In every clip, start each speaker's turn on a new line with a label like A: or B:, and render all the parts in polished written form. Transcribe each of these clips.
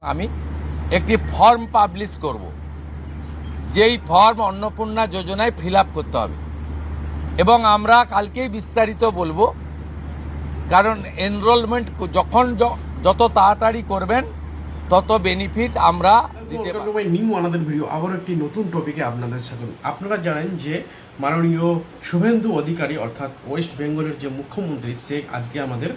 A: আমি একটি form publish করব, যেই ফর্ম অন্নপূর্ণা যোজনায় ফিল আপ করতে হবে এবং আমরা কালকেই বিস্তারিত বলবো। কারণ এনরোলমেন্ট যখন যত তাড়াতাড়ি করবেন তত বেনিফিট আমরা দিতে পারব।
B: নিউ আমাদের ভিডিও আবার একটি নতুন টপিকে আপনাদের সাথে। আপনারা জানেন যে মাননীয় শুভেন্দু অধিকারী অর্থাৎ ওয়েস্ট বেঙ্গলের যে মুখ্যমন্ত্রী, সে আজকে আমাদের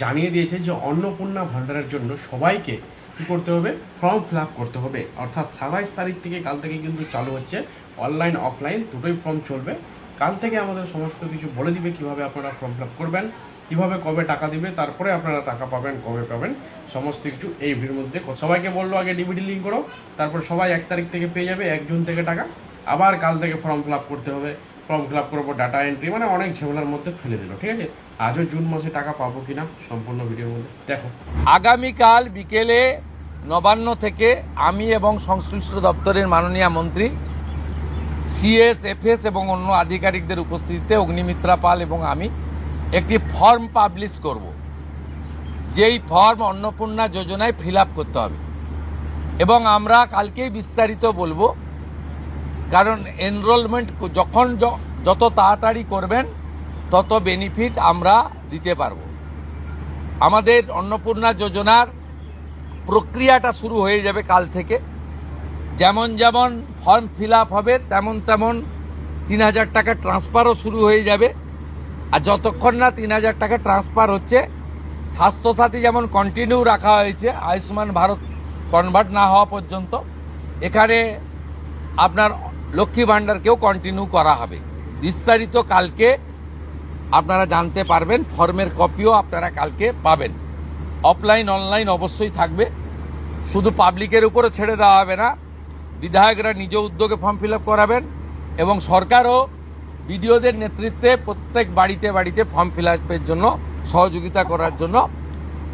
B: জানিয়ে দিয়েছে যে অন্নপূর্ণা ভান্ডারের জন্য সবাইকে কী করতে হবে, ফর্ম ফিল আপ করতে হবে। অর্থাৎ 27 তারিখ থেকে কাল থেকে কিন্তু চালু হচ্ছে, অনলাইন অফলাইন দুটোই ফর্ম চলবে। কাল থেকে আমাদের সমস্ত কিছু বলে দিবে কিভাবে আপনারা ফর্ম ফিল আপ করবেন, কিভাবে কবে টাকা দিবে, তারপরে আপনারা টাকা পাবেন, কবে পাবেন, সমস্ত কিছু এই ভিডিওর মধ্যে। সবাইকে বললো আগে ডিবিটি লিঙ্ক করো, তারপর সবাই 1 তারিখ থেকে পেয়ে যাবে, 1 জুন থেকে টাকা। আবার কাল থেকে ফর্ম ফিল আপ করতে হবে, ফর্ম ফিল আপ করবো, ডাটা এন্ট্রি, মানে অনেক ঝামেলার মধ্যে ফেলে দিল। ঠিক আছে, আজও জুন মাসে টাকা পাবো কিনা সম্পূর্ণ ভিডিওর মধ্যে দেখো।
A: আগামীকাল বিকেলে নবান্ন থেকে আমি এবং সংশ্লিষ্ট দপ্তরের মাননীয় মন্ত্রী, সিএস, এফএস এবং অন্য আধিকারিকদের উপস্থিতিতে অগ্নিমিত্রা পাল এবং আমি একটি ফর্ম পাবলিশ করব, যেই ফর্ম অন্নপূর্ণা যোজনায় ফিল আপ করতে হবে এবং আমরা কালকেই বিস্তারিত বলবো। কারণ এনরোলমেন্ট যখন যত তাড়াতাড়ি করবেন তত বেনিফিট আমরা দিতে পারব। আমাদের অন্নপূর্ণা যোজনার প্রক্রিয়াটা শুরু হয়ে যাবে কাল থেকে। যেমন যেমন ফর্ম ফিল আপ হবে তেমন তেমন 3000 টাকা ট্রান্সফারও শুরু হয়ে যাবে। আর যতক্ষণ না 3000 টাকা ট্রান্সফার হচ্ছে, স্বাস্থ্যসাথী যেমন কন্টিনিউ রাখা হয়েছে, আয়ুষ্মান ভারত কনভার্ট না হওয়া পর্যন্ত, এখানে আপনার লক্ষ্মী ভাণ্ডারকেও কন্টিনিউ করা হবে। বিস্তারিত কালকে আপনারা জানতে পারবেন, ফর্মের কপিও আপনারা কালকে পাবেন। অফলাইন অনলাইন অবশ্যই থাকবে, শুধু পাবলিকের উপরে ছেড়ে দেওয়া হবে না, বিধায়করা নিজ উদ্যোগে ফর্ম ফিল আপ করাবেন এবং সরকারও বিডিওদের নেতৃত্বে প্রত্যেক বাড়িতে বাড়িতে ফর্ম ফিল আপের জন্য সহযোগিতা করার জন্য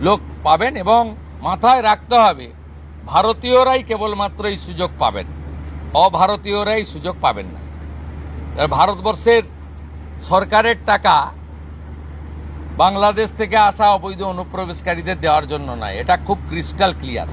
A: লোক পাবেন। এবং মাথায় রাখতে হবে, ভারতীয়রাই কেবলমাত্র এই সুযোগ পাবেন, অভারতীয়রাই সুযোগ পাবেন না। ভারতবর্ষের সরকারের টাকা বাংলাদেশ থেকে আসা অবৈধ অনুপ্রবেশকারীদের দেওয়ার জন্য নয়, এটা খুব ক্রিস্টাল ক্লিয়ার।